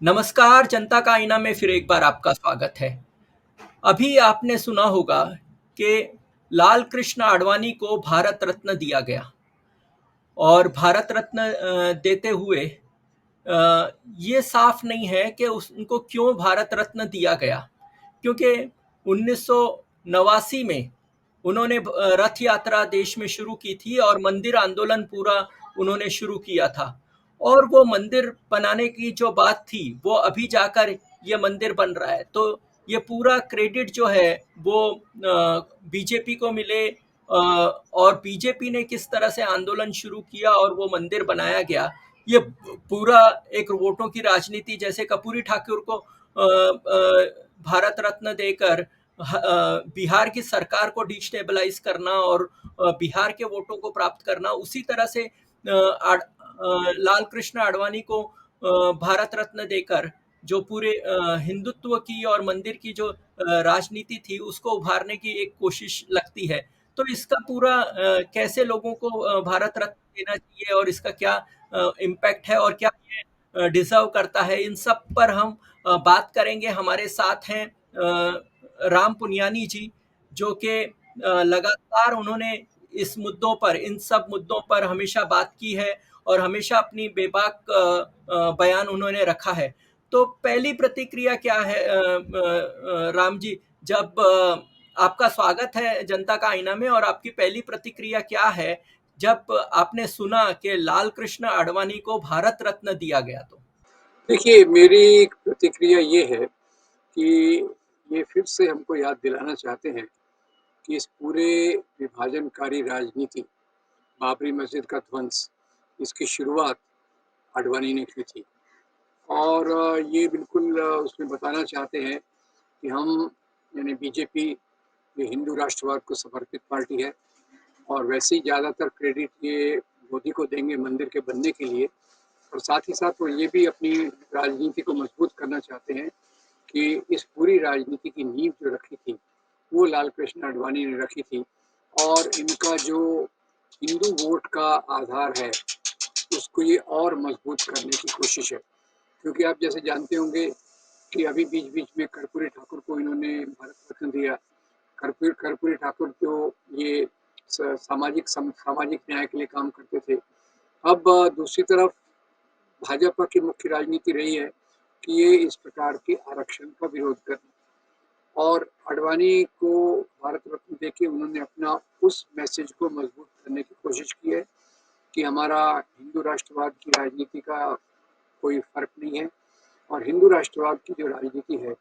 नमस्कार, जनता का आईना में फिर एक बार आपका स्वागत है। अभी आपने सुना होगा कि लाल कृष्ण आडवाणी को भारत रत्न दिया गया और भारत रत्न देते हुए ये साफ नहीं है कि उनको क्यों भारत रत्न दिया गया, क्योंकि 1989 में उन्होंने रथ यात्रा देश में शुरू की थी और मंदिर आंदोलन पूरा उन्होंने शुरू किया था। और वो मंदिर बनाने की जो बात थी वो अभी जाकर ये मंदिर बन रहा है, तो ये पूरा क्रेडिट जो है वो बीजेपी को मिले। और बीजेपी ने किस तरह से आंदोलन शुरू किया और वो मंदिर बनाया गया, ये पूरा एक वोटों की राजनीति, जैसे कपूरी ठाकुर को भारत रत्न देकर बिहार की सरकार को डिस्टेबलाइज करना और बिहार के वोटों को प्राप्त करना, उसी तरह से लाल कृष्ण आडवाणी को भारत रत्न देकर जो पूरे हिंदुत्व की और मंदिर की जो राजनीति थी उसको उभारने की एक कोशिश लगती है। तो इसका पूरा कैसे लोगों को भारत रत्न देना चाहिए और इसका क्या इम्पैक्ट है और क्या ये डिजर्व करता है, इन सब पर हम बात करेंगे। हमारे साथ हैं राम पुनियानी जी, जो कि लगातार उन्होंने इस मुद्दों पर, इन सब मुद्दों पर हमेशा बात की है और हमेशा अपनी बेबाक बयान उन्होंने रखा है। तो पहली प्रतिक्रिया क्या है राम जी, जब आपका स्वागत है जनता का आईना में, और आपकी पहली प्रतिक्रिया क्या है जब आपने सुना कि लाल कृष्ण आडवाणी को भारत रत्न दिया गया? तो देखिए, मेरी प्रतिक्रिया ये है कि ये फिर से हमको याद दिलाना चाहते हैं कि इस पूरे विभाजनकारी राजनीति, बाबरी मस्जिद का ध्वंस, इसकी शुरुआत आडवाणी ने की थी। और ये बिल्कुल उसमें बताना चाहते हैं कि हम यानी बीजेपी ये हिंदू राष्ट्रवाद को समर्पित पार्टी है और वैसे ही ज़्यादातर क्रेडिट ये मोदी को देंगे मंदिर के बनने के लिए। और साथ ही साथ वो ये भी अपनी राजनीति को मजबूत करना चाहते हैं कि इस पूरी राजनीति की नींव जो रखी थी वो लाल कृष्ण आडवाणी ने रखी थी। और इनका जो हिंदू वोट का आधार है उसको ये और मजबूत करने की कोशिश है, क्योंकि आप जैसे जानते होंगे कि अभी बीच बीच में कर्पूरी ठाकुर को इन्होंने भारत रत्न दिया। कर्पूरी ठाकुर जो ये सामाजिक न्याय के लिए काम करते थे। अब दूसरी तरफ भाजपा की मुख्य राजनीति रही है कि ये इस प्रकार के आरक्षण का विरोध करना, और आडवाणी को भारत रत्न देके उन्होंने अपना उस मैसेज को मजबूत करने की कोशिश की है कि हमारा हिंदू राष्ट्रवाद की राजनीति का कोई फर्क नहीं है। और हिंदू राष्ट्रवाद की जो राजनीति है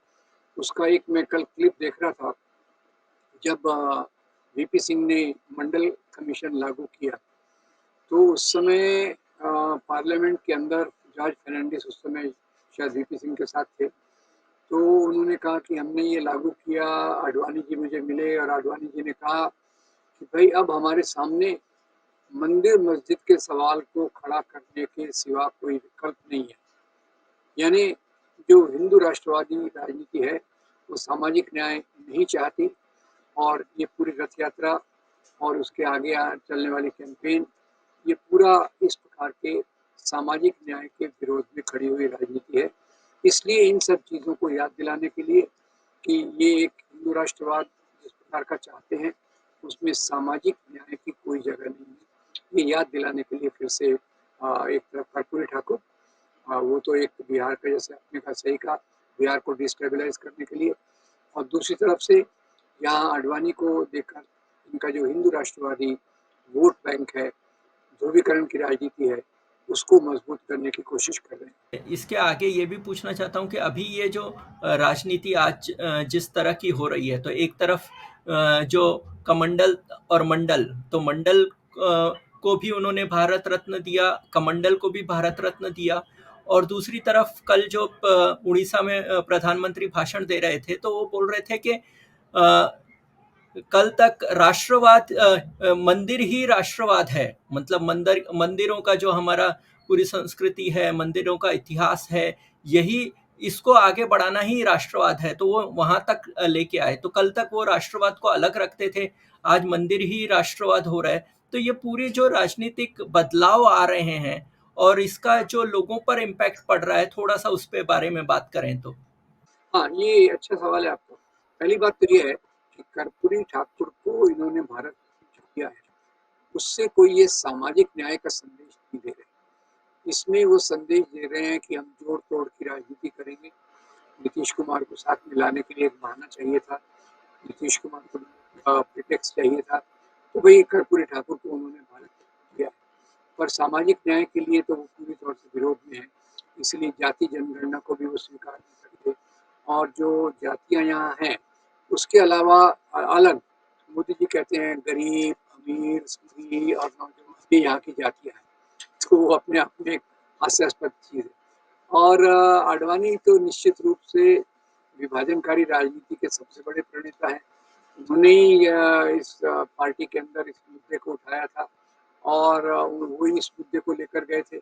उसका एक मैं कल क्लिप देख रहा था, जब वीपी सिंह ने मंडल कमीशन लागू किया तो उस समय पार्लियामेंट के अंदर जॉर्ज फर्नांडिस उस समय शायद वीपी सिंह के साथ थे। तो उन्होंने कहा कि हमने ये लागू किया, आडवाणी जी मुझे मिले और आडवाणी जी ने कहा कि भाई अब हमारे सामने मंदिर मस्जिद के सवाल को खड़ा करने के सिवा कोई विकल्प नहीं है। यानी जो हिंदू राष्ट्रवादी राजनीति है वो सामाजिक न्याय नहीं चाहती, और ये पूरी रथ यात्रा और उसके आगे चलने वाली कैंपेन, ये पूरा इस प्रकार के सामाजिक न्याय के विरोध में खड़ी हुई राजनीति है। इसलिए इन सब चीज़ों को याद दिलाने के लिए कि ये एक हिंदू राष्ट्रवाद जिस प्रकार का चाहते हैं उसमें सामाजिक न्याय की कोई जगह नहीं है, ये याद दिलाने के लिए फिर से एक तरफ कर्पूरी ठाकुर, वो तो एक बिहार का, जैसे आपने कहा सही कहा, बिहार को डिस्टेबलाइज करने के लिए, और दूसरी तरफ से यहाँ आडवाणी को देखकर इनका जो हिंदू राष्ट्रवादी वोट बैंक है, ध्रुवीकरण की राजनीति है, उसको मजबूत करने की कोशिश कर रहे हैं। इसके आगे ये भी पूछना चाहता हूँ कि अभी ये जो राजनीति आज जिस तरह की हो रही है, तो एक तरफ जो कमंडल और मंडल, तो मंडल को भी उन्होंने भारत रत्न दिया, कमंडल को भी भारत रत्न दिया, और दूसरी तरफ कल जो उड़ीसा में प्रधानमंत्री भाषण दे रहे थे तो वो बोल रहे थे कि कल तक राष्ट्रवाद, मंदिर ही राष्ट्रवाद है, मतलब मंदिरों का जो हमारा पूरी संस्कृति है, मंदिरों का इतिहास है, यही, इसको आगे बढ़ाना ही राष्ट्रवाद है। तो वो वहां तक लेके आए। तो कल तक वो राष्ट्रवाद को अलग रखते थे, आज मंदिर ही राष्ट्रवाद हो रहा है। तो ये पूरे जो राजनीतिक बदलाव आ रहे हैं और इसका जो लोगों पर इम्पैक्ट पड़ रहा है, थोड़ा-सा उस पे बारे में बात करें तो? हाँ, ये अच्छा सवाल है आपका। पहली बात तो ये है कि कर्पूरी ठाकुर को इन्होंने भारत जो किया है, उससे कोई ये सामाजिक न्याय का संदेश नहीं दे रहे। इसमें वो संदेश दे रहे हैं कि हम जोड़-तोड़ की राजनीति करेंगे। नीतीश कुमार को साथ में लाने के लिए एक बहाना चाहिए था। नीतीश कुमार को प्रिटेक्स्ट चाहिए था। तो वही कर्पूरी ठाकुर को उन्होंने भारत किया। पर सामाजिक न्याय के लिए तो वो पूरी तौर से विरोध में है, इसलिए जाति जनगणना को भी वो स्वीकार नहीं करते। और जो जातियाँ यहाँ हैं, उसके अलावा अलग मोदी जी कहते हैं गरीब, अमीर, स्त्री और नौजवान, ये यहाँ की जातियाँ हैं। तो वो अपने आप में एक हास्यास्पद चीज़ है। और आडवाणी तो निश्चित रूप से विभाजनकारी राजनीति के सबसे बड़े प्रणेता हैं। उन्होंने ही इस पार्टी के अंदर इस मुद्दे को उठाया था और वो इस मुद्दे को लेकर गए थे।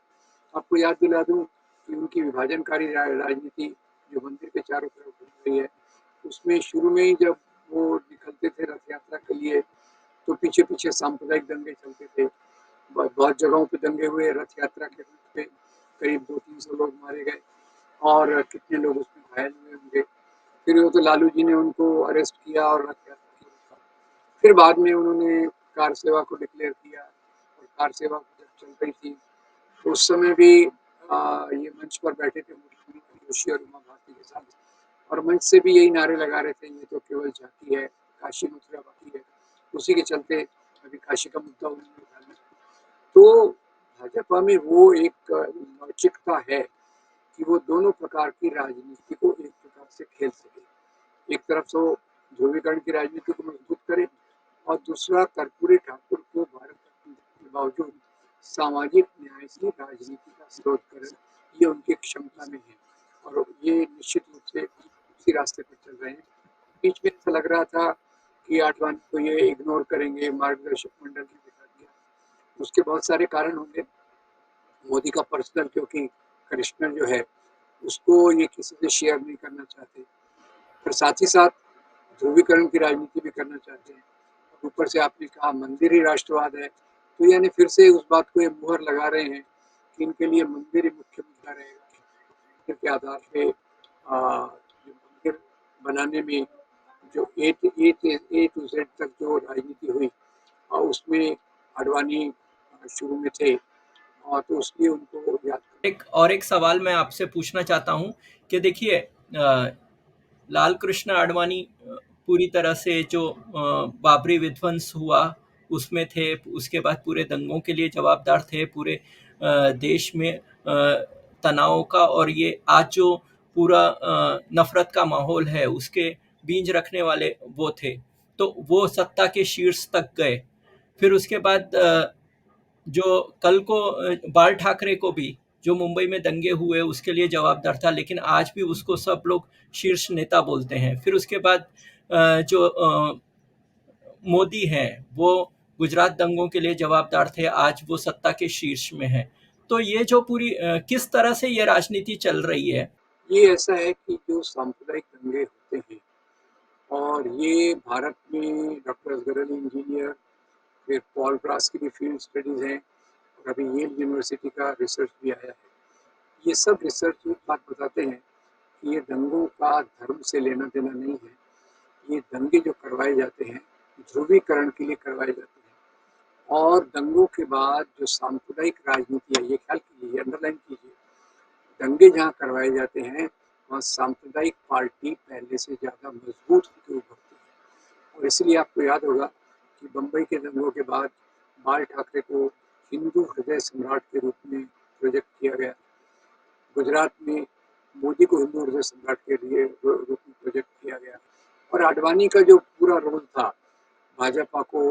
आपको याद दिला दूं कि उनकी विभाजनकारी राजनीति जो मंदिर के चारों तरफ घूम रही है, उसमें शुरू में ही जब वो निकलते थे रथ यात्रा के लिए, तो पीछे पीछे सांप्रदायिक दंगे चलते थे। बहुत जगहों पे दंगे हुए रथ यात्रा के रूट पे, करीब 200-300 लोग मारे गए और कितने लोग उसमें घायल हुए होंगे। फिर वो तो लालू जी ने उनको अरेस्ट किया और रथ यात्रा को रोका। फिर बाद में उन्होंने कार सेवा को डिक्लेयर किया और कार सेवा जब चल रही थी तो उस समय भी ये मंच पर बैठे थे मुरली जोशी और उमा भारती के साथ और मंच से भी यही नारे लगा रहे थे, ये तो केवल झांकी है, काशी मथुरा बाकी है। उसी के चलते अभी काशी का मुद्दा उन्होंने उठा लिया। तो भाजपा में वो एक लवचिकता है कि वो दोनों प्रकार की राजनीति को एक प्रकार से खेल सके। एक तरफ तो ध्रुवीकरण की राजनीति को मजबूत करे और दूसरा कर्पूरी ठाकुर को भारत रत्न के बावजूद सामाजिक न्याय की राजनीति का विरोध करे, ये उनकी क्षमता में है और ये निश्चित रूप से उसी रास्ते पर चल रहे हैं। बीच में ऐसा लग रहा था कि आडवाणी को ये इग्नोर करेंगे, मार्गदर्शक मंडल ने बिठा दिया। उसके बहुत सारे कारण होंगे। मोदी का पर्सनल क्योंकि करिश्मा जो है उसको ये किसी से शेयर नहीं करना चाहते, पर साथ ही साथ ध्रुवीकरण की राजनीति भी करना चाहते हैं। ऊपर से आपने कहा मंदिर ही राष्ट्रवाद है, तो यानी फिर से उस बात को ये मुहर लगा रहे हैं कि इनके लिए मंदिर ही मुख्य मुद्दा रहेगा। मंदिर के आधार पे जो मंदिर बनाने में जो ए टू जेड तक जो राजनीति हुई और उसमें आडवाणी शुरू में थे और तो उसलिए उनको याद एक सवाल मैं आपसे पूछना चाहता हूँ कि देखिए, लाल कृष्ण आडवाणी पूरी तरह से जो बाबरी विध्वंस हुआ उसमें थे, उसके बाद पूरे दंगों के लिए जवाबदार थे, पूरे देश में तनाव का, और ये आज जो पूरा नफरत का माहौल है उसके बीज रखने वाले वो थे। तो वो सत्ता के शीर्ष तक गए। फिर उसके बाद जो कल को बाल ठाकरे को भी जो मुंबई में दंगे हुए उसके लिए जवाबदार था, लेकिन आज भी उसको सब लोग शीर्ष नेता बोलते हैं। फिर उसके बाद जो मोदी हैं वो गुजरात दंगों के लिए जवाबदार थे, आज वो सत्ता के शीर्ष में है। तो ये जो पूरी किस तरह से ये राजनीति चल रही है? ये ऐसा है कि जो सांप्रदायिक दंगे होते हैं और ये भारत में डॉक्टर असगर अली इंजीनियर, फिर पॉल ब्रास की भी फील्ड स्टडीज हैं और अभी येल यूनिवर्सिटी का रिसर्च भी आया है। ये सब रिसर्च एक बात बताते हैं कि ये दंगों का धर्म से लेना देना नहीं है। ये दंगे जो करवाए जाते हैं ध्रुवीकरण के लिए करवाए जाते हैं और दंगों के बाद जो सांप्रदायिक राजनीति है, ये ख्याल कीजिए, अंडरलाइन कीजिए, दंगे जहाँ करवाए जाते हैं वहाँ सांप्रदायिक पार्टी पहले से ज़्यादा मजबूत होकर उभरती है। और इसलिए आपको याद होगा कि बम्बई के दंगों के बाद बाल ठाकरे को हिंदू हृदय सम्राट के रूप में प्रोजेक्ट किया गया। गुजरात में मोदी को हिंदू हृदय सम्राट के लिए रूप में प्रोजेक्ट किया गया और आडवाणी का जो पूरा रोल था भाजपा को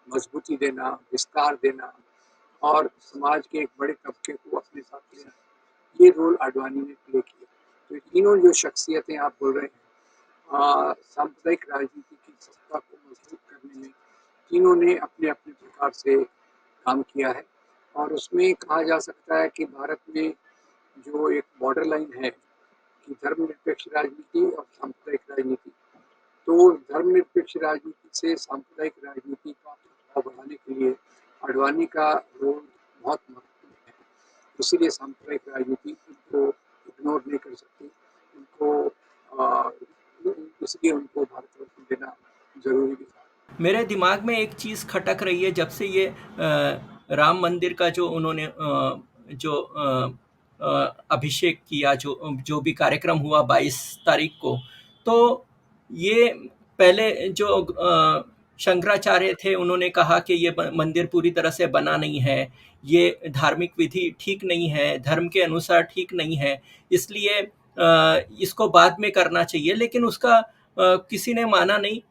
मजबूती देना, विस्तार देना और समाज के एक बड़े तबके को अपने साथ लेना, ये रोल आडवाणी ने प्ले किया। तो तीनों जो शख्सियतें आप बोल रहे हैं सांप्रदायिक राजनीति की सत्ता को मजबूत करने में तीनों ने अपने अपने प्रकार से काम किया है और उसमें कहा जा सकता है कि भारत में जो एक बॉर्डर लाइन है कि धर्मनिरपेक्ष राजनीति और सांप्रदायिक राजनीति, तो धर्मनिरपेक्ष राजनीति से सांप्रदायिक राजनीति का प्रभाव बढ़ाने के लिए आडवाणी का रोल बहुत महत्वपूर्ण है। इसीलिए सांप्रदायिक राजनीति इनको इग्नोर नहीं कर सकती, इसलिए उनको भारतवर्ष में देना जरूरी भी था। मेरे दिमाग में एक चीज़ खटक रही है जब से ये राम मंदिर का जो उन्होंने जो अभिषेक किया, जो जो भी कार्यक्रम हुआ 22 तारीख को, तो ये पहले जो शंकराचार्य थे उन्होंने कहा कि ये मंदिर पूरी तरह से बना नहीं है, ये धार्मिक विधि ठीक नहीं है, धर्म के अनुसार ठीक नहीं है, इसलिए इसको बाद में करना चाहिए, लेकिन उसका किसी ने माना नहीं।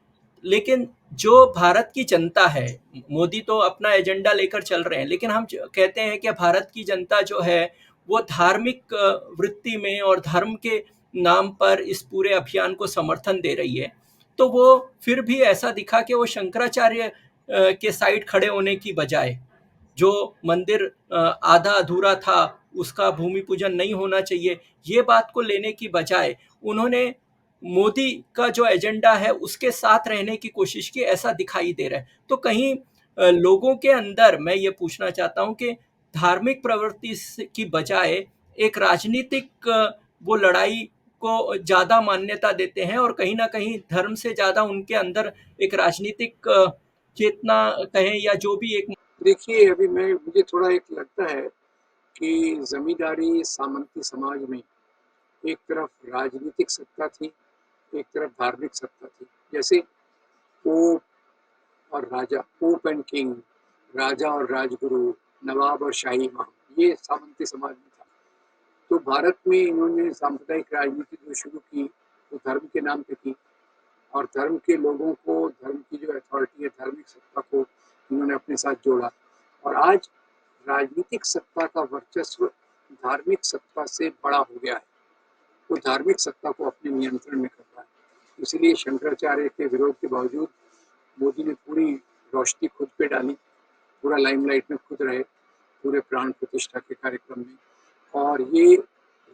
लेकिन जो भारत की जनता है, मोदी तो अपना एजेंडा लेकर चल रहे हैं, लेकिन हम कहते हैं कि भारत की जनता जो है वो धार्मिक वृत्ति में और धर्म के नाम पर इस पूरे अभियान को समर्थन दे रही है। तो वो फिर भी ऐसा दिखा कि वो शंकराचार्य के साइड खड़े होने की बजाय, जो मंदिर आधा अधूरा था उसका भूमि पूजन नहीं होना चाहिए, ये बात को लेने की बजाय उन्होंने मोदी का जो एजेंडा है उसके साथ रहने की कोशिश की, ऐसा दिखाई दे रहा है। तो कहीं लोगों के अंदर मैं ये पूछना चाहता हूँ कि धार्मिक प्रवृत्ति की बजाय एक राजनीतिक वो लड़ाई को ज़्यादा मान्यता देते हैं, और कहीं ना कहीं धर्म से ज़्यादा उनके अंदर एक राजनीतिक चेतना कहें या जो भी एक। देखिए, अभी मुझे थोड़ा एक लगता है कि जमींदारी सामंती समाज में एक तरफ राजनीतिक सत्ता थी, एक तरफ धार्मिक सत्ता थी। जैसे पोप और राजा, पोप एंड किंग, राजा और राजगुरु, नवाब और शाही इमाम, ये सामंती समाज में था। तो भारत में इन्होंने सांप्रदायिक राजनीति जो शुरू की वो धर्म के नाम पे की, और धर्म के लोगों को, धर्म की जो अथॉरिटी है, धार्मिक सत्ता को इन्होंने अपने साथ जोड़ा। और आज राजनीतिक सत्ता का वर्चस्व धार्मिक सत्ता से बड़ा हो गया है, वो धार्मिक सत्ता को अपने नियंत्रण में कर रहा है। इसलिए शंकराचार्य के विरोध के बावजूद मोदी ने पूरी रोशनी खुद पे डाली, पूरा लाइमलाइट में खुद रहे, पूरे प्राण प्रतिष्ठा के कार्यक्रम में। और ये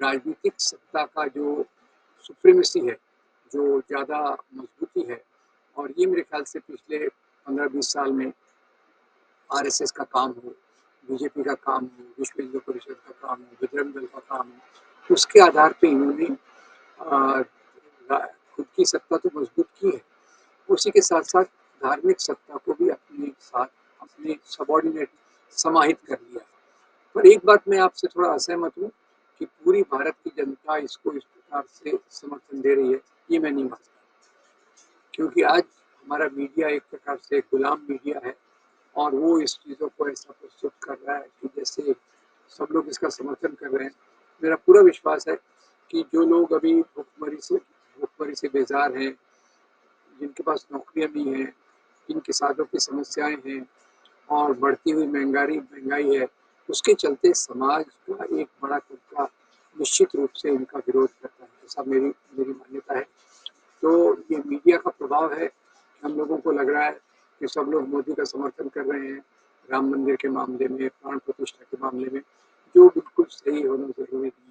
राजनीतिक सत्ता का जो सुप्रीमेसी है, जो ज़्यादा मजबूती है, और ये मेरे ख्याल से पिछले 15-20 साल में आरएसएस का काम हो, बीजेपी का काम हो, विश्व हिंदू परिषद का काम हो, बजरंग दल का काम हो, उसके आधार पे इन्होंने खुद की सत्ता तो मजबूत की है, उसी के साथ साथ धार्मिक सत्ता को भी अपने साथ, अपने सबॉर्डिनेट समाहित कर लिया है। पर एक बात मैं आपसे थोड़ा असहमत हूँ कि पूरी भारत की जनता इसको इस प्रकार से समर्थन दे रही है, ये मैं नहीं मानता। क्योंकि आज हमारा मीडिया एक प्रकार से गुलाम मीडिया है, और वो इस चीज़ों को ऐसा प्रस्तुत कर रहा है कि जैसे सब लोग इसका समर्थन कर रहे हैं। मेरा पूरा विश्वास है कि जो लोग अभी भुखमरी से बेजार हैं, जिनके पास नौकरियां नहीं हैं, जिन किसानों की समस्याएं हैं, और बढ़ती हुई महंगाई है, उसके चलते समाज का एक बड़ा तबका निश्चित रूप से इनका विरोध करता है, ऐसा मेरी मेरी मान्यता है। तो ये मीडिया का प्रभाव है कि हम लोगों को लग रहा है कि सब लोग मोदी का समर्थन कर रहे हैं राम मंदिर के मामले में, प्राण प्रतिष्ठा के मामले में, जो बिल्कुल सही होना जरूरी नहीं है।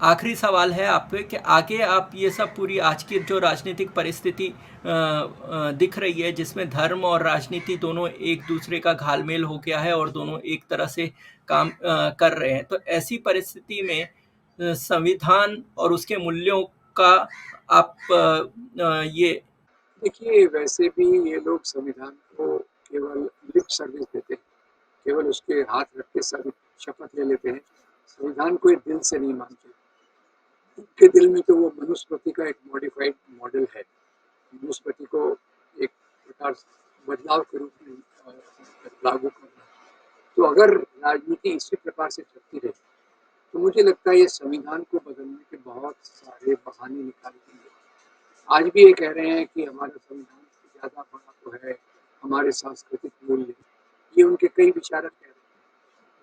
आखिरी सवाल है आप पे कि आगे आप ये सब पूरी आज की जो राजनीतिक परिस्थिति दिख रही है, जिसमें धर्म और राजनीति दोनों एक दूसरे का घालमेल हो गया है और दोनों एक तरह से काम कर रहे हैं, तो ऐसी परिस्थिति में संविधान और उसके मूल्यों का आप ये। देखिए, वैसे भी ये लोग संविधान को केवल लिप सर्विस देते हैं, केवल उसके हाथ रख के शपथ ले लेते हैं, संविधान को ये दिल से नहीं मानते। उनके दिल में तो वो मनुस्मृति का एक मॉडिफाइड मॉडल है, मनुस्मृति को एक प्रकार से बदलाव के रूप में लागू करना। तो अगर राजनीति इसी प्रकार से चलती रहे तो मुझे लगता है ये संविधान को बदलने के बहुत सारे बहाने निकाल देंगे। आज भी ये कह रहे हैं कि हमारा संविधान से ज़्यादा बड़ा तो है हमारे सांस्कृतिक मूल्य, ये उनके कई विचारक कह रहे हैं,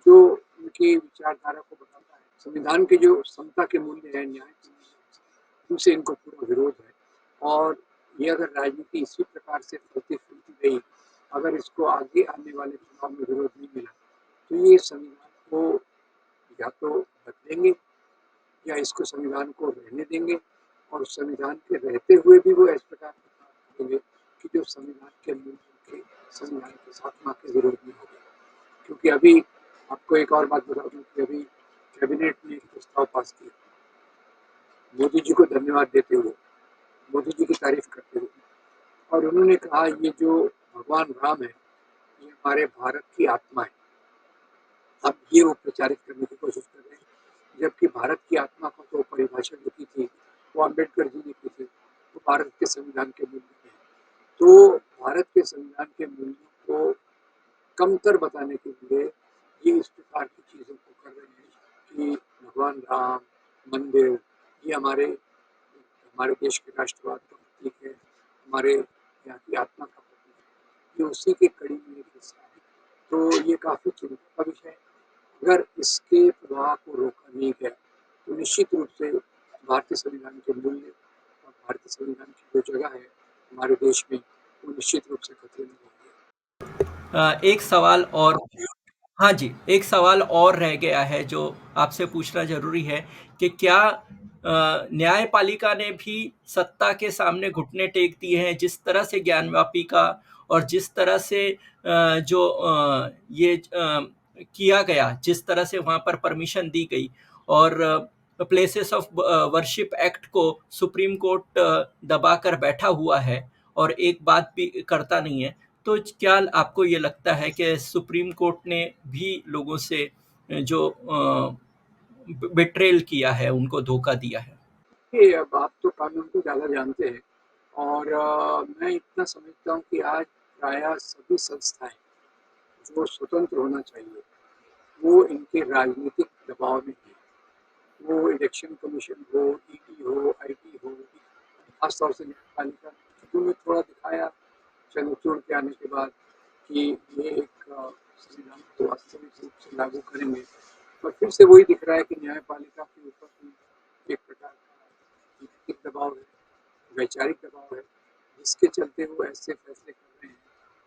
जो उनकी विचारधारा को बताता है। संविधान के जो समता के मूल्य है, न्याय के मूल्य है, उनसे इनको पूरा विरोध है। और ये अगर राजनीति इसी प्रकार से फलती फूलती गई, अगर इसको आगे आने वाले चुनाव में विरोध नहीं मिला, तो ये संविधान को या तो बदलेंगे या इसको संविधान को रहने देंगे, और संविधान के रहते हुए भी वो इस प्रकार के काम करेंगे कि जो संविधान के साथ आत्मा के विरोध में होगा। क्योंकि अभी आपको एक और बात बता दूं कि अभी कैबिनेट ने एक प्रस्ताव पास किया मोदी जी को धन्यवाद देते हुए, मोदी जी की तारीफ करते हुए, और उन्होंने कहा ये जो भगवान राम है ये हमारे भारत की आत्मा है। अब ये वो प्रचारित करने की कोशिश कर रहे हैं, जबकि भारत की आत्मा को तो परिभाषा जो की थी वो अम्बेडकर जी ने की थी, वो भारत के संविधान के मूल्य है। तो भारत के संविधान के मूल्यों को कमतर बताने के लिए ये इस प्रकार की चीज़ों को कर रहे हैं कि भगवान राम, मंदिर, ये हमारे हमारे देश के राष्ट्रवाद का प्रतीक है, हमारे यहाँ की आत्मा का प्रतीक है। ये उसी की कड़ी में एक हिस्सा है। तो ये काफ़ी चिंता का विषय है। अगर इसके प्रवाह को रोका नहीं गया तो निश्चित रूप से भारतीय संविधान के मूल्य और भारतीय संविधान की जो जगह है हमारे देश में वो निश्चित रूप से खतरे में होगी। एक सवाल और हाँ जी, एक सवाल और रह गया है जो आपसे पूछना ज़रूरी है कि क्या न्यायपालिका ने भी सत्ता के सामने घुटने टेक दिए हैं? जिस तरह से ज्ञानवापी का और जिस तरह से ये किया गया, जिस तरह से वहाँ पर परमिशन दी गई और प्लेसेस ऑफ वर्शिप एक्ट को सुप्रीम कोर्ट दबाकर बैठा हुआ है और एक बात भी करता नहीं है। तो क्या आपको ये लगता है कि सुप्रीम कोर्ट ने भी लोगों से जो बिट्रेल किया है, उनको धोखा दिया है? कि अब आप तो कानून को ज़्यादा जानते हैं और मैं इतना समझता हूँ कि आज प्रायः सभी संस्थाएं जो स्वतंत्र होना चाहिए वो इनके राजनीतिक दबाव में है। वो इलेक्शन कमीशन हो, ईडी हो, आईटी हो, खासतौर से न्यायपालिका ने थोड़ा दिखाया चंद्रचूड़ के आने के बाद कि ये एक संविधान को वास्तविक रूप से लागू करेंगे, पर फिर से वही दिख रहा है कि न्यायपालिका के ऊपर भी एक प्रकार का नैतिक दबाव है, वैचारिक दबाव है, जिसके चलते वो ऐसे फैसले कर रहे हैं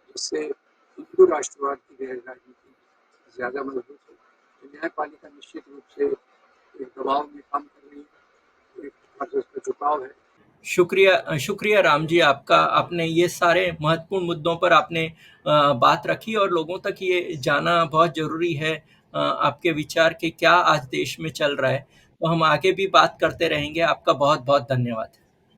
जिससे हिंदू राष्ट्रवाद की गैर राजनीति ज़्यादा मजबूत हो। तो न्यायपालिका निश्चित रूप से एक दबाव में काम कर रही है, एक प्रकार से उसका झुकाव है। शुक्रिया राम जी आपका। आपने ये सारे महत्वपूर्ण मुद्दों पर आपने बात रखी और लोगों तक ये जाना बहुत ज़रूरी है, आपके विचार कि क्या आज देश में चल रहा है। तो हम आगे भी बात करते रहेंगे। आपका बहुत-बहुत धन्यवाद।